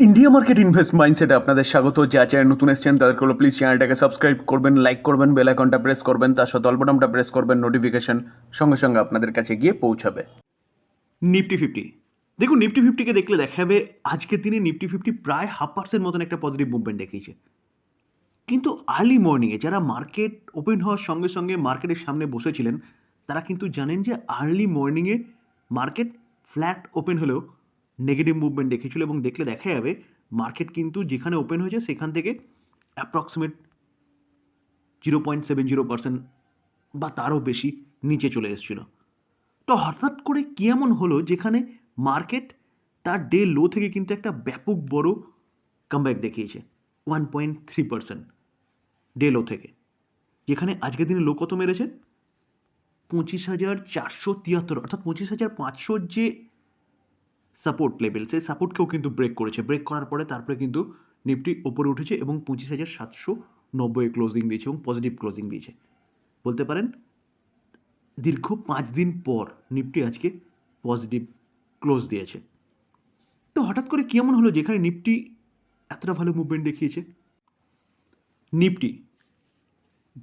India market invest মাইন্ডসেটে আপনাদের স্বাগত। যা চ্যানেল নতুন এসেছেন তাদেরকে প্লিজ চ্যানেলটাকে সাবস্ক্রাইব করবেন, লাইক করবেন, বেল আইকনটা প্রেস করবেন, তার সাথে অল বাটনটা প্রেস করবেন, নোটিফিকেশন সঙ্গে সঙ্গে আপনাদের কাছে গিয়ে পৌঁছাবে। নিফটি ফিফটি দেখুন, নিফটি ফিফটিকে দেখলে দেখা যাবে আজকের দিনে নিফটি ফিফটি প্রায় 0.5% মতন একটা পজিটিভ মুভমেন্ট দেখিয়েছে। কিন্তু আর্লি মর্নিংয়ে যারা মার্কেট ওপেন হওয়ার সঙ্গে সঙ্গে মার্কেটের সামনে বসেছিলেন তারা কিন্তু জানেন যে আর্লি মর্নিংয়ে মার্কেট ফ্ল্যাট ওপেন হলেও নেগেটিভ মুভমেন্ট দেখেছিল, এবং দেখলে দেখা যাবে মার্কেট কিন্তু যেখানে ওপেন হয়েছে সেখান থেকে অ্যাপ্রক্সিমেট 0.70% বা তারও বেশি নিচে চলে এসেছিল। তো হঠাৎ করে কি এমন হলো যেখানে মার্কেট তার ডে লো থেকে কিন্তু একটা ব্যাপক বড় কামব্যাক দেখিয়েছে 1.3% ডে লো থেকে, যেখানে আজকের দিনে লো কত মেরেছে 25,473, অর্থাৎ 25,500 যে সাপোর্ট লেভেল, সেই সাপোর্টকেও কিন্তু ব্রেক করেছে। ব্রেক করার পরে তারপরে কিন্তু নিফটি ওপরে উঠেছে এবং 25,790 ক্লোজিং দিয়েছে এবং পজিটিভ ক্লোজিং দিয়েছে। বলতে পারেন দীর্ঘ 5 দিন পর নিফটি আজকে পজিটিভ ক্লোজ দিয়েছে। তো হঠাৎ করে কি এমন হলো যেখানে নিফটি এতটা ভালো মুভমেন্ট দেখিয়েছে? নিফটি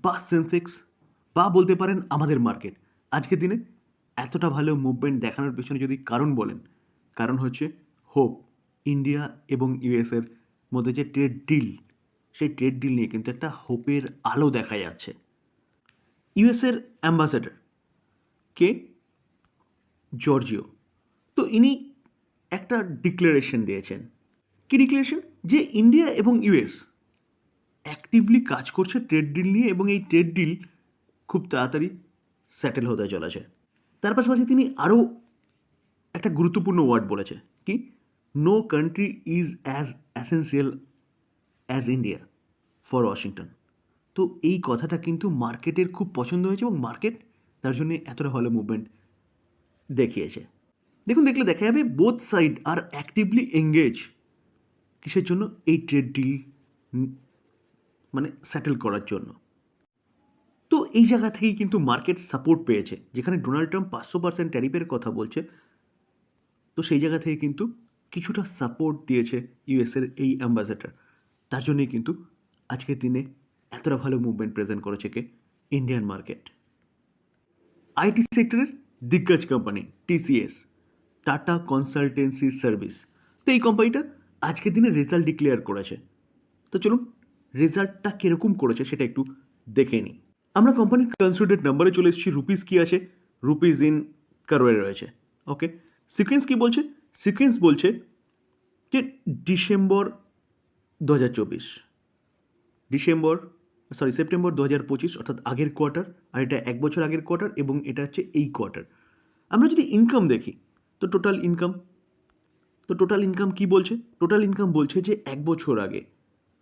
বা সেন্সেক্স বা বলতে পারেন আমাদের মার্কেট আজকের দিনে এতটা ভালো মুভমেন্ট দেখানোর পেছনে যদি কারণ বলেন, কারণ হচ্ছে হোপ। ইন্ডিয়া এবং ইউএসের মধ্যে যে ট্রেড ডিল, সেই ট্রেড ডিল নিয়ে কিন্তু একটা হোপের আলো দেখা যাচ্ছে। ইউএসের অ্যাম্বাসেডর কে জর্জিও, তো ইনি একটা ডিক্লারেশন দিয়েছেন। কি ডিক্লারেশন? যে ইন্ডিয়া এবং ইউএস অ্যাক্টিভলি কাজ করছে ট্রেড ডিল নিয়ে, এবং এই ট্রেড ডিল খুব তাড়াতাড়ি সেটেল হতে চলেছে। তার পাশাপাশি তিনি আরও একটা গুরুত্বপূর্ণ ওয়ার্ড বলেছে, কি no country is as essential as India for Washington. তো এই কথাটা কিন্তু মার্কেটের খুব পছন্দ হয়েছে এবং মার্কেট তার জন্য এতটা ভালো মুভমেন্ট দেখিয়েছে। দেখুন, দেখলে দেখা যাবে বোথ সাইড আর অ্যাক্টিভলি এঙ্গেজ কিসের জন্য? এই ট্রেড ডিল মানে সেটেল করার জন্য। তো এই জায়গা থেকেই কিন্তু মার্কেট সাপোর্ট পেয়েছে। যেখানে ডোনাল্ড ট্রাম্প 500% ট্যারিফের কথা বলছে, তো সেই জায়গা থেকে কিন্তু কিছুটা সাপোর্ট দিয়েছে ইউএসের এই অ্যাম্বাসেডার। তার জন্যই কিন্তু আজকের দিনে এতটা ভালো মুভমেন্ট প্রেজেন্ট করেছে কে ইন্ডিয়ান মার্কেট। আইটি সেক্টরের দিগ্গজ company TCS, Tata consultancy service, তো এই কোম্পানিটা আজকের দিনে রেজাল্ট ডিক্লেয়ার করেছে। তো চলুন রেজাল্টটা কীরকম করেছে সেটা একটু দেখে নিই। আমরা কোম্পানির কনসিডারেড নাম্বারে চলে এসেছি। রুপিস কি আছে? রুপিস ইন কারোয়ে রয়েছে। ওকে, সিকোয়েন্স কি বলছে? সিকোয়েন্স বলছে যে ডিসেম্বর 2024, সেপ্টেম্বর 2025, অর্থাৎ আগের কোয়ার্টার, আর এটা 1 বছর আগের কোয়ার্টার, এবং এটা হচ্ছে এই কোয়ার্টার। আমরা যদি ইনকাম দেখি তো টোটাল ইনকাম কি বলছে? টোটাল ইনকাম বলছে যে 1 বছর আগে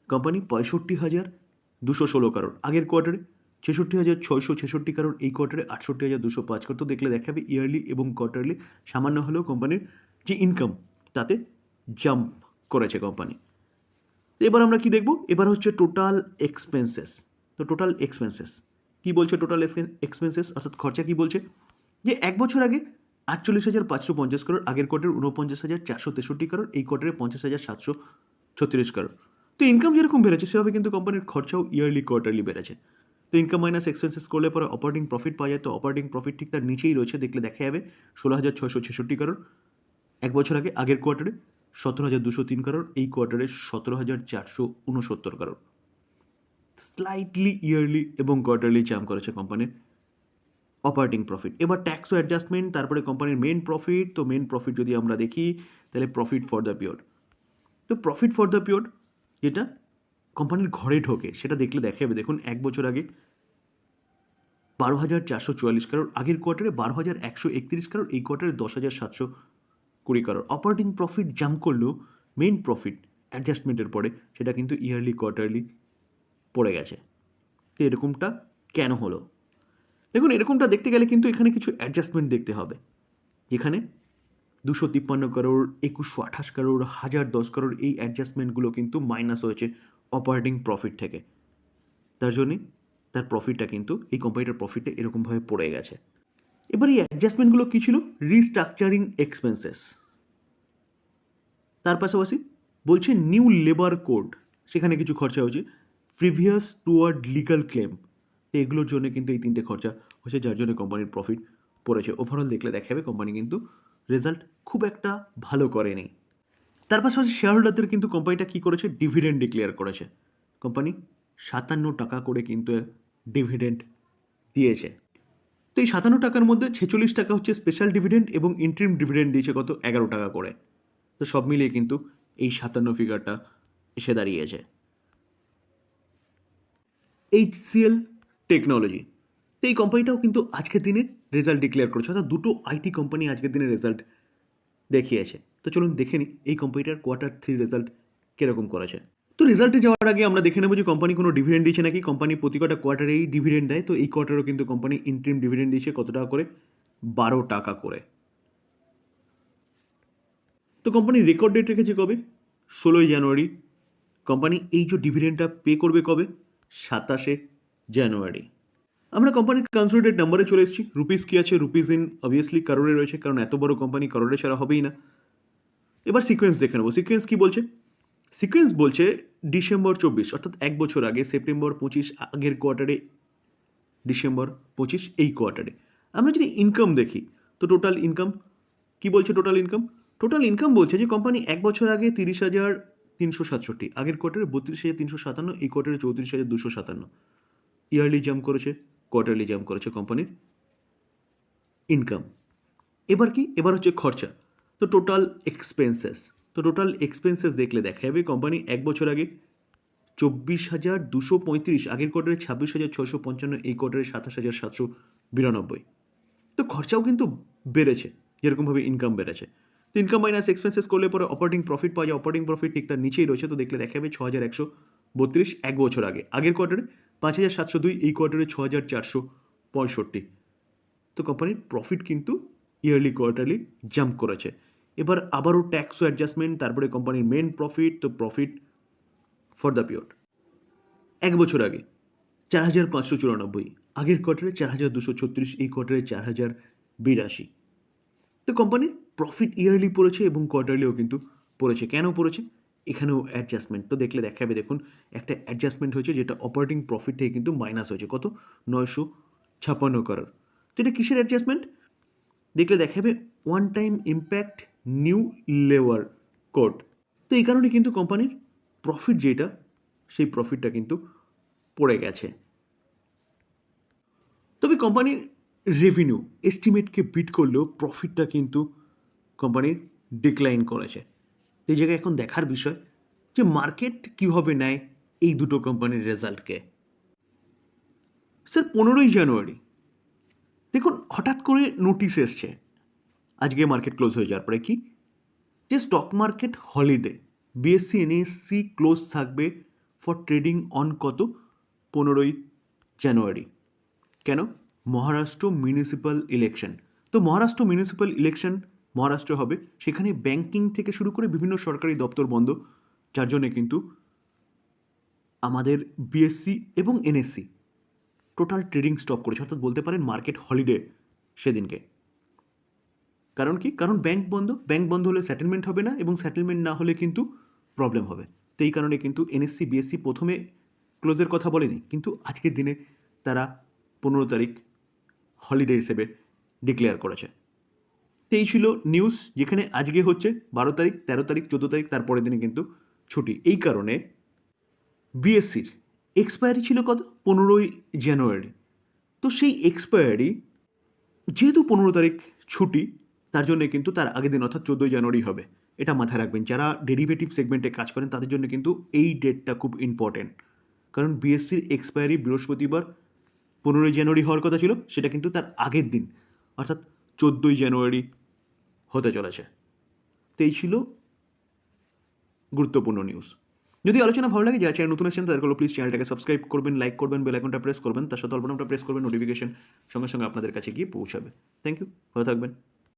কোম্পানি 65,216 কারোর, আগের কোয়ার্টারে 66,666 কারোর, এই কোয়ার্টারে 68,205 কারোর। তো দেখলে দেখাবে ইয়ারলি এবং কোয়ার্টারলি সামান্য হলেও কোম্পানির যে ইনকাম তাতে জাম্প করেছে কোম্পানি। তো এবার আমরা কি দেখব? এবার হচ্ছে টোটাল এক্সপেন্সেস। তো টোটাল এক্সপেন্সেস কী বলছে? টোটাল এক্সপেন্সেস অর্থাৎ খরচা কী বলছে? যে 1 বছর আগে 48,550 কারোর, আগের কোয়ার্টারে 49,463 কারোর, এই কোয়ার্টারে 50,736 কারোর। তো ইনকাম যেরকম বেড়েছে সেভাবে কিন্তু কোম্পানির খরচাও ইয়ারলি কোয়ার্টারলি বেড়েছে। তো ইনকাম মাইনাস এক্সপেন্সেস করলে পরে অপারেটিং প্রফিট পাওয়া যায়। তো অপারেটিং প্রফিট ঠিক তার নিচেই রয়েছে, দেখলে দেখা যাবে 16,666 কারোর 1 বছর আগে, আগের কোয়ার্টারে 17,203 কারোর, এই কোয়ার্টারে 17,469 কারোর। স্লাইটলি ইয়ারলি এবং কোয়ার্টারলি জাম্প করেছে কোম্পানির অপারেটিং প্রফিট। এবার ট্যাক্স ও অ্যাডজাস্টমেন্ট, তারপরে কোম্পানির মেন প্রফিট। তো মেন প্রফিট যদি আমরা দেখি তাহলে প্রফিট ফর দ্য পিরিয়ড। তো প্রফিট ফর দ্য পিরিয়ড যেটা কোম্পানির ঘরে ঢোকে সেটা দেখলে দেখা যাবে, দেখুন 1 বছর আগে 12,444 কারোর, আগের কোয়ার্টারে 12,131 কারোর, এই কোয়ার্টারে 10,720 কারোর। অপারেটিং প্রফিট জাম্প করলেও মেন প্রফিট অ্যাডজাস্টমেন্টের পরে সেটা কিন্তু ইয়ারলি কোয়ার্টারলি পড়ে গেছে। তো এরকমটা কেন হলো? দেখুন, এরকমটা দেখতে গেলে কিন্তু এখানে কিছু অ্যাডজাস্টমেন্ট দেখতে হবে। যেখানে 253 কারোর, 2,128 কারোর, 1,010 কারোর, এই অ্যাডজাস্টমেন্টগুলো কিন্তু মাইনাস হয়েছে অপারেটিং প্রফিট থেকে। তার জন্যে তার প্রফিটটা কিন্তু, এই কোম্পানিটার প্রফিটটা এরকমভাবে পড়ে গেছে। এবার এই অ্যাডজাস্টমেন্টগুলো কী ছিল? রিস্ট্রাকচারিং এক্সপেন্সেস, তার পাশাপাশি বলছে নিউ লেবার কোড, সেখানে কিছু খরচা হচ্ছে, প্রিভিয়াস টুয়ার্ড লিগাল ক্লেম, এগুলোর জন্য কিন্তু এই তিনটে খরচা হচ্ছে, যার জন্য কোম্পানির প্রফিট পড়েছে। ওভারঅল দেখলে দেখা যাবে কোম্পানি কিন্তু রেজাল্ট খুব একটা ভালো করেনি। তার পাশাপাশি শেয়ার হোল্ডারদের কিন্তু কোম্পানিটা কী করেছে, ডিভিডেন্ড ডিক্লেয়ার করেছে। কোম্পানি 57 টাকা করে কিন্তু ডিভিডেন্ড দিয়েছে। তো এই 57 টাকার মধ্যে 46 টাকা হচ্ছে স্পেশাল ডিভিডেন্ড এবং ইন্টারিম ডিভিডেন্ড দিয়েছে কত, 11 টাকা করে। তো সব মিলিয়ে কিন্তু এই 57 ফিগারটা এসে দাঁড়িয়েছে। HCL টেকনোলজি, তো এই কোম্পানিটাও কিন্তু আজকের দিনে রেজাল্ট ডিক্লেয়ার করেছে, অর্থাৎ দুটো আইটি কোম্পানি আজকের দিনে রেজাল্ট দেখিয়েছে। তো চলুন দেখে নিই এই কোম্পানিটার Q3 রেজাল্ট কীরকম করেছে। তো রেজাল্টে যাওয়ার আগে আমরা দেখে নেব যে কোম্পানি কোনো ডিভিডেন্ড দিচ্ছে নাকি। কোম্পানি প্রতি কটা কোয়ার্টারেই ডিভিডেন্ড দেয়, তো এই কোয়ার্টারও কিন্তু কোম্পানি ইন্টারিম ডিভিডেন্ড দিয়েছে কত টাকা করে, 12 টাকা করে। তো কোম্পানি রেকর্ড ডেট রেখেছে কবে, 16ই জানুয়ারি। কোম্পানি এই যে ডিভিডেন্ডটা পে করবে কবে, 27শে জানুয়ারি। আমরা কোম্পানির কনসোলিডেটেড নাম্বারে চলে এসেছি। রুপিস কী আছে, রুপিস ইন অবভিয়াসলি করোড়ে রয়েছে, কারণ এত বড় কোম্পানি করোড়ে ছাড়া হবেই না। এবার সিকোয়েন্স দেখে নেবো। সিকোয়েন্স কী বলছে, সিকোয়েন্স বলছে ডিসেম্বর 24, অর্থাৎ এক বছর আগে, সেপ্টেম্বর 25 আগের কোয়ার্টারে, ডিসেম্বর 25 এই কোয়ার্টারে। আমরা যদি ইনকাম দেখি, তো টোটাল ইনকাম কী বলছে, টোটাল ইনকাম বলছে যে কোম্পানি এক বছর আগে 30,367, আগের কোয়ার্টারে 32,357, এই কোয়ার্টারে 34,257। ইয়ারলি জাম্প করেছে, কোয়ার্টারলি জাম্প করেছে কোম্পানির ইনকাম। এবার কি, এবার হচ্ছে খরচা। তো টোটাল এক্সপেন্সেস দেখলে দেখা যাবে কোম্পানি এক বছর আগে 24,235, আগের কোয়ার্টারে 26,655, এই কোয়ার্টারে 27,792। তো খরচাও কিন্তু বেড়েছে যেরকমভাবে ইনকাম বেড়েছে। তো ইনকাম মাইনাস এক্সপেন্সেস করলে পরে অপারেটিং প্রফিট পাওয়া যায়। অপারেটিং প্রফিট ঠিক তার নিচেই রয়েছে, তো দেখলে দেখা যাবে 6,132 এক বছর আগে, আগের কোয়ার্টারে 5,702, এই কোয়ার্টারে 6,465। তো কোম্পানির প্রফিট কিন্তু ইয়ারলি কোয়ার্টারলি জাম্প করেছে। এবার আবারও ট্যাক্স ও অ্যাডজাস্টমেন্ট, তারপরে কোম্পানির মেন প্রফিট। তো প্রফিট ফর দ্য পিরিয়ড এক বছর আগে 4,594, আগের কোয়ার্টারে 4,236, এই কোয়ার্টারে 4,082। তো কোম্পানির প্রফিট ইয়ারলি পড়েছে এবং কোয়ার্টারলিও কিন্তু পড়েছে। কেন পড়েছে, এখানেও অ্যাডজাস্টমেন্ট। তো দেখলে দেখা যাবে, দেখুন একটা অ্যাডজাস্টমেন্ট হয়েছে যেটা অপারেটিং প্রফিট থেকে কিন্তু মাইনাস হয়েছে কত, 956 করোড়। তো এটা কিসের অ্যাডজাস্টমেন্ট, দেখলে দেখা যাবে one time impact new labour code. তো এই কারণে কিন্তু কোম্পানির প্রফিট যেটা, সেই প্রফিটটা কিন্তু পড়ে গেছে। তবে কোম্পানির রেভিনিউ এস্টিমেটকে বিট করলেও প্রফিটটা কিন্তু কোম্পানির ডিক্লাইন করেছে। এই জায়গায় এখন দেখার বিষয় যে মার্কেট কীভাবে নেয় এই দুটো কোম্পানির রেজাল্টকে। স্যার 15ই জানুয়ারি দেখুন হঠাৎ করে নোটিশ এসছে, আজকে মার্কেট ক্লোজ হয়ে যাওয়ার পরে, কি যে stock market holiday, BSc NSC close থাকবে ফর ট্রেডিং অন কত, 15ই জানুয়ারি। কেন, মহারাষ্ট্র মিউনিসিপ্যাল ইলেকশন। তো মহারাষ্ট্র মিউনিসিপ্যাল ইলেকশন মহারাষ্ট্রে হবে, সেখানে ব্যাংকিং থেকে শুরু করে বিভিন্ন সরকারি দপ্তর বন্ধ, যার জন্যে কিন্তু আমাদের বিএসসি এবং এনএসসি টোটাল ট্রেডিং স্টপ করেছে, অর্থাৎ বলতে পারেন মার্কেট হলিডে সেদিনকে। কারণ কি, কারণ ব্যাংক বন্ধ হলে সেটেলমেন্ট হবে না, এবং সেটেলমেন্ট না হলে কিন্তু প্রবলেম হবে। তো এই কারণে কিন্তু এনএসসি বিএসসি প্রথমে ক্লোজের কথা বলেনি, কিন্তু আজকের দিনে তারা 15 তারিখ হলিডে হিসেবে ডিক্লেয়ার করেছে। তো এই ছিল নিউজ, যেখানে আজকে হচ্ছে 12 তারিখ, 13 তারিখ, 14 তারিখ, তারপরের দিনে কিন্তু ছুটি। এই কারণে বিএসসির এক্সপায়ারি ছিল কত, 15ই জানুয়ারি। তো সেই এক্সপায়ারি যেহেতু 15 তারিখ ছুটি, তার জন্য কিন্তু তার আগের দিন অর্থাৎ 14ই জানুয়ারি হবে। এটা মাথায় রাখবেন, যারা ডেরিভেটিভ সেগমেন্টে কাজ করেন তাদের জন্য কিন্তু এই ডেটটা খুব ইম্পর্টেন্ট, কারণ বিএসসির এক্সপায়ারি বৃহস্পতিবার 15ই জানুয়ারি হওয়ার কথা ছিল, সেটা কিন্তু তার আগের দিন অর্থাৎ 14ই জানুয়ারি হতে চলেছে। তো এই ছিল গুরুত্বপূর্ণ নিউজ। যদি আলোচনা ভালো লাগে, যারা চ্যানেল নতুন এসেছেন তাদেরগুলো প্লিজ চ্যানেলটাকে সাবস্ক্রাইব করবেন, লাইক করবেন, বেল আইকনটা প্রেস করবেন, তার সাথে অল্পনামটা প্রেস করবেন, নোটিফিকেশন সঙ্গে সঙ্গে আপনাদের কাছে গিয়ে পৌঁছাবে। থ্যাংক ইউ, ভালো থাকবেন।